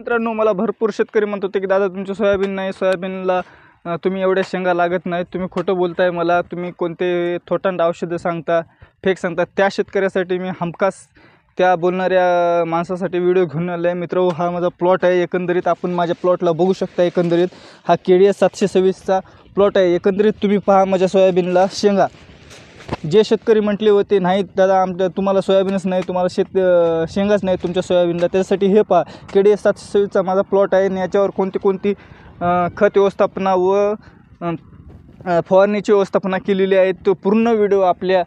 मित्रांनो, मला भरपूर शेतकरी म्हणत होते की दादा तुमची सोयाबीन नाही, सोयाबीनला तुम्ही एवढ्या शेंगा लागत नाहीत, तुम्ही खोटं बोलताय मला, तुम्ही कोणते थोटांड औषधं सांगता, फेक सांगता. त्या शेतकऱ्यासाठी मी हमखास त्या बोलणाऱ्या माणसासाठी व्हिडिओ घेऊन आलो आहे. मित्र, हा माझा प्लॉट आहे. एकंदरीत आपण माझ्या प्लॉटला बघू शकता. एकंदरीत हा KDS 726चा प्लॉट आहे. एकंदरीत तुम्ही पहा माझ्या सोयाबीनला शेंगा. जे शेतकरी म्हटले होते नाही दादा तुम्हाला सोयाबीनच नाही, तुम्हाला शेंगाच नाही तुमच्या सोयाबीनला, त्याच्यासाठी हे पहा KDS 726चा माझा प्लॉट आहे. आणि याच्यावर कोणती खत व्यवस्थापना व फवारणीची व्यवस्थापना केलेली आहे. तो पूर्ण व्हिडिओ आपल्या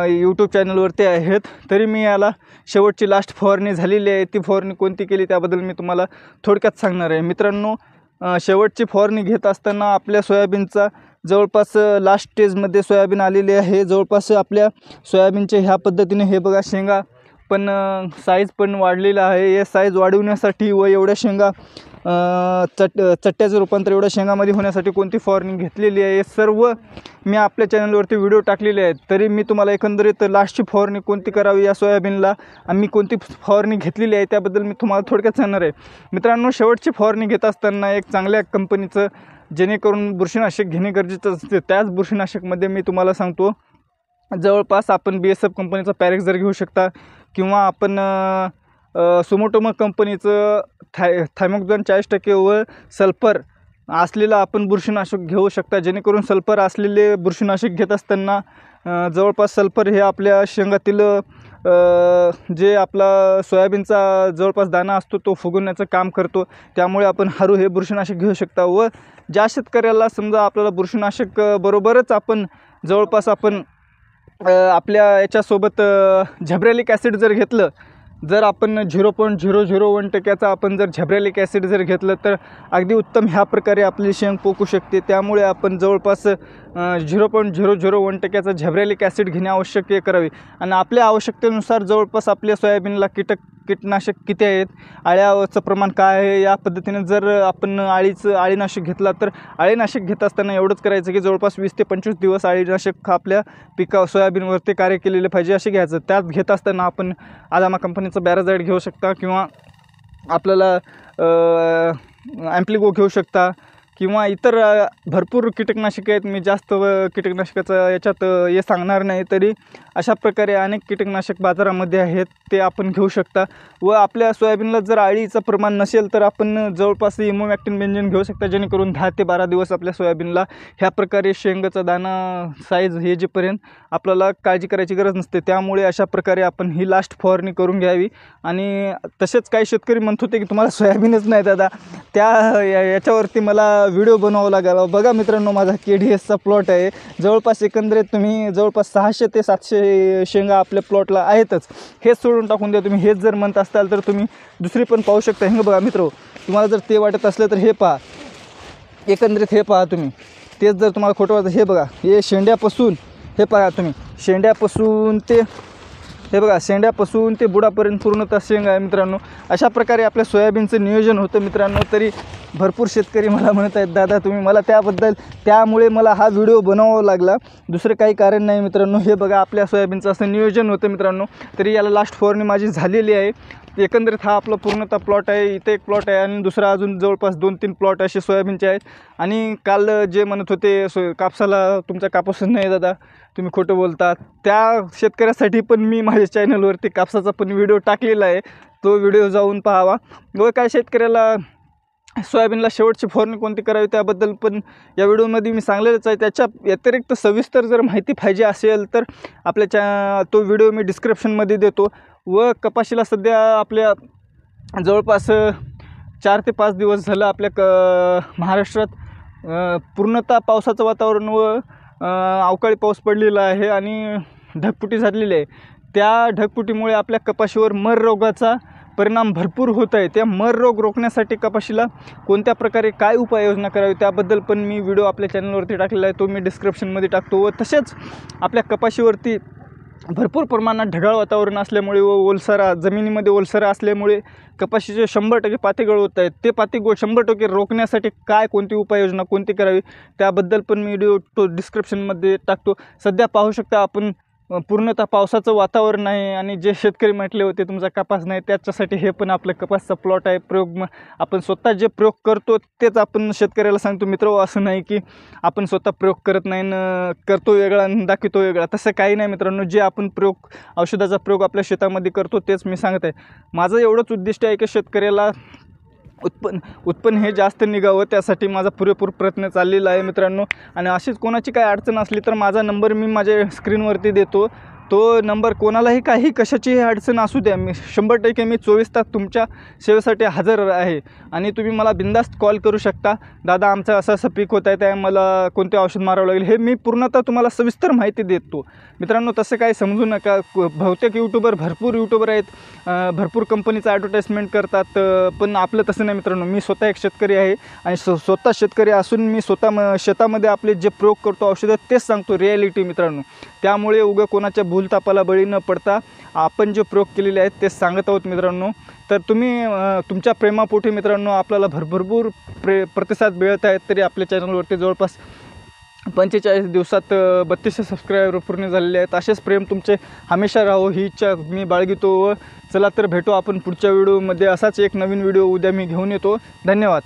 यूट्यूब चॅनलवरती आहेत. तरी मी याला शेवटची लास्ट फवारणी झालेली आहे. ती फवारणी कोणती केली त्याबद्दल मी तुम्हाला थोडक्यात सांगणार आहे. मित्रांनो, शेवटची फवारणी घेत असताना आपल्या सोयाबीनचा जवळपास लास्ट स्टेजमध्ये सोयाबीन आलेली आहे. जवळपास आपल्या सोयाबीनच्या ह्या पद्धतीने हे बघा शेंगा पण साईज पण वाढलेला आहे. हे साईज वाढवण्यासाठी व एवढ्या शेंगा चट्ट्याचं रूपांतर एवढ्या शेंगामध्ये होण्यासाठी कोणती फवारणी घेतलेली आहे हे सर्व मी आपल्या चॅनलवरती व्हिडिओ टाकलेले आहेत. तरी मी तुम्हाला एकंदरीत लास्टची फवारणी कोणती करावी या सोयाबीनला आणि कोणती फवारणी घेतलेली आहे त्याबद्दल मी तुम्हाला थोडक्यात सांगणार आहे. मित्रांनो, शेवटची फवारणी घेत असताना एक चांगल्या कंपनीचं जेणेकरून बुरशीनाशक घेणे गरजेचं असते. त्याच बुरशीनाशकमध्ये मी तुम्हाला सांगतो, जवळपास आपण BSF कंपनीचा पॅरेक्स जर घेऊ शकता किंवा आपण सुमोटोमा कंपनीचं थायमोक्झान 40% व सल्फर असलेलं आपण बुरशीनाशक घेऊ शकता. जेणेकरून सल्फर असलेले बुरशीनाशक घेत असताना जवळपास सल्फर हे आपल्या शेंगातील जे आपला सोयाबीनचा जवळपास दाणा असतो तो फुगवण्याचं काम करतो. त्यामुळे आपण हारू हे बुरशीनाशक घेऊ शकता. व ज्या शेतकऱ्याला समजा आपल्याला बुरशीनाशक बरोबरच आपण जवळपास आपण आपल्या याच्यासोबत झेब्रॅलिक ॲसिड जर घेतलं, जर आपण 0.001% आपण जर झेब्रॅलिक ॲसिड जर घेतलं तर अगदी उत्तम ह्या प्रकारे आपली शेंग पोकू शकते. त्यामुळे आपण जवळपास 0.001% झेब्रॅलिक ॲसिड घेणे आवश्यक करावे. आणि आपल्या आवश्यकतेनुसार जवळपास आपल्या सोयाबीनला कीटनाशक किती आहेत, आळ्याचं प्रमाण काय आहे, या पद्धतीने जर आपण अळीनाशक घेतला तर अळीनाशक घेत असताना एवढंच करायचं की जवळपास 20 ते 25 दिवस अळीनाशक आपल्या सोयाबीनवरती कार्य केलेले पाहिजे असे घ्यायचं. त्यात घेत असताना आपण आदामा कंपनीचं बॅराझाईड घेऊ शकता किंवा आपल्याला ॲम्प्लिगो घेऊ शकता किंवा इतर भरपूर कीटकनाशके आहेत. मी जास्त कीटकनाशकाचं याच्यात हे सांगणार नाही. तरी अशा प्रकारे अनेक कीटकनाशक बाजारामध्ये आहेत, ते आपण घेऊ शकता. व आपल्या सोयाबीनला जर अळीचं प्रमाण नसेल तर आपण जवळपास इमोमॅक्टिन बेंझिन घेऊ शकता. जेणेकरून 10 ते 12 दिवस आपल्या सोयाबीनला ह्या प्रकारे शेंगाचा दाणा साईज हे जेपर्यंत आपल्याला काळजी करायची गरज नसते. त्यामुळे अशा प्रकारे आपण ही लास्ट फवारणी करून घ्यावी. आणि तसेच काही शेतकरी म्हणत होते की तुम्हाला सोयाबीनच नाही दादा, याच्यावरती मला व्हिडिओ बनवावा लागेल. बघा मित्रांनो, माझा KDSचा प्लॉट आहे. जवळपास एकंदरीत तुम्ही जवळपास 600 ते 700 शेंगा आपल्या प्लॉटला आहेतच. हेच सोडून टाकून द्या. तुम्ही हेच जर म्हणत असाल तर तुम्ही दुसरी पण पाहू शकता. हे बघा मित्र, तुम्हाला जर ते वाटत असलं तर हे पहा. एकंदरीत हे पहा तुम्ही. तेच जर तुम्हाला खोटं वाटतं, हे बघा, हे शेंड्यापासून हे पहा तुम्ही, शेंड्यापासून ते हे बघा, शेंड्यापासून ते बुडापर्यंत पूर्णतः शेंगा आहे. मित्रांनो, अशा प्रकारे आपल्या सोयाबीनचं नियोजन होतं. मित्रांनो, तरी भरपूर शेतकरी मला म्हणत आहेत दादा तुम्ही मला त्यामुळे मला हा व्हिडिओ बनवावा लागला, दुसरं काही कारण नाही. मित्रांनो, हे बघा आपल्या सोयाबीनचं असं नियोजन होतं. मित्रांनो, तरी याला लास्ट फवारणी माझी झालेली आहे. एकंदरीत हा आपला पूर्णतः प्लॉट आहे. इथे एक प्लॉट आहे आणि दुसरा अजून जवळपास 2-3 प्लॉट असे सोयाबीनचे आहेत. आणि काल जे म्हणत होते कापसाला तुमचा कापूसच नाही दादा, तुम्ही खोटं बोलता, त्या शेतकऱ्यासाठी पण मी माझ्या चॅनलवरती कापसाचा पण व्हिडिओ टाकलेला आहे. तो व्हिडिओ जाऊन पाहावा. व काय शेतकऱ्याला सोयाबीनला शेवटची फवारणी कोणती करावी त्याबद्दल पण या व्हिडिओमध्ये मी सांगलेलंच आहे. त्याच्या व्यतिरिक्त सविस्तर जर माहिती पाहिजे असेल तर तो व्हिडिओ मी डिस्क्रिप्शनमध्ये देतो. व कपाशीला सध्या आपल्या जवळपास 4 ते 5 दिवस झालं आपल्या महाराष्ट्रात पूर्णतः पावसाचं वातावरण व अवकाळी पाऊस पडलेला आहे आणि ढगफुटी झालेली आहे. त्या ढगफुटीमुळे आपल्या कपाशीवर मर रोगाचा परिणाम भरपूर होत आहे. त्या मर रोग रोखण्यासाठी कपाशीला कोणत्या प्रकारे काय उपाययोजना करावी त्याबद्दल पण मी व्हिडिओ आपल्या चॅनलवरती टाकलेला आहे. तो मी डिस्क्रिप्शनमध्ये टाकतो. व तसेच आपल्या कपाशीवरती भरपूर प्रमाणात ढगाळ वातावरण असल्यामुळे व ओलसरा जमिनीमध्ये ओलसरा असल्यामुळे कपाशीचे 100% पाती गळत आहेत. ते पाती 100% रोखण्यासाठी कोणती उपाययोजना कोणती करावी त्याबद्दल पण मी व्हिडिओ तो डिस्क्रिप्शनमध्ये टाकतो. सध्या पाहू शकता आपण पूर्णतः पावसाचं वातावरण आहे आणि जे शेतकरी म्हटले होते तुमचा कपास नाही, त्याच्यासाठी हे पण आपलं कपासचा प्लॉट आहे. आपण स्वतः जे प्रयोग करतो तेच आपण शेतकऱ्याला सांगतो. मित्र, असं नाही की आपण स्वतः प्रयोग करत नाही न करतो वेगळा आणि दाखवतो वेगळा, तसं काही नाही मित्रांनो. जे आपण औषधाचा प्रयोग आपल्या शेतामध्ये करतो तेच मी सांगत आहे. माझं एवढंच उद्दिष्ट आहे की शेतकऱ्याला उत्पन्न हे जास्त निघावं, त्यासाठी माझा पुरेपूर प्रयत्न चाललेला आहे मित्रांनो. आणि अशीच कोणाची काय अडचण असली तर माझा नंबर मी माझ्या स्क्रीनवरती देतो. तो नंबर कोणालाही काही कशाचीही अडचण असू द्या, मी 100% मी 24 तास तुमच्या सेवेसाठी हजर आहे. आणि तुम्ही मला बिनधास्त कॉल करू शकता. दादा, आमचं असं पीक होत आहे, त्या मला कोणते औषध मारावं लागेल, हे मी पूर्णतः तुम्हाला सविस्तर माहिती देतो मित्रांनो. तसं काही समजू नका. बहुतेक भरपूर यूट्यूबर आहेत, भरपूर कंपनीचं ॲडव्हर्टाईजमेंट करतात, पण आपलं तसं नाही मित्रांनो. मी स्वतः एक शेतकरी आहे आणि स्वतः शेतकरी असून मी स्वतः शेतामध्ये आपले जे प्रयोग करतो औषधं तेच सांगतो, रिॲलिटी मित्रांनो. त्यामुळे उगं कोणाच्या भूलतापाला बळी न पडता आपण जे प्रयोग केलेले आहेत तेच सांगत आहोत मित्रांनो. तर तुम्ही तुमच्या प्रेमापोटी मित्रांनो आपल्याला भरपूर प्रतिसाद मिळत आहेत. तरी आपल्या चॅनलवरती जवळपास 45 दिवसात 3200 सबस्क्रायबर पूर्ण झालेले आहेत. असेच प्रेम तुमचे हमेशा राहो ही इच्छा मी बाळगितो. व चला तर भेटू आपण पुढच्या व्हिडिओमध्ये. असाच एक नवीन व्हिडिओ उद्या मी घेऊन येतो. धन्यवाद.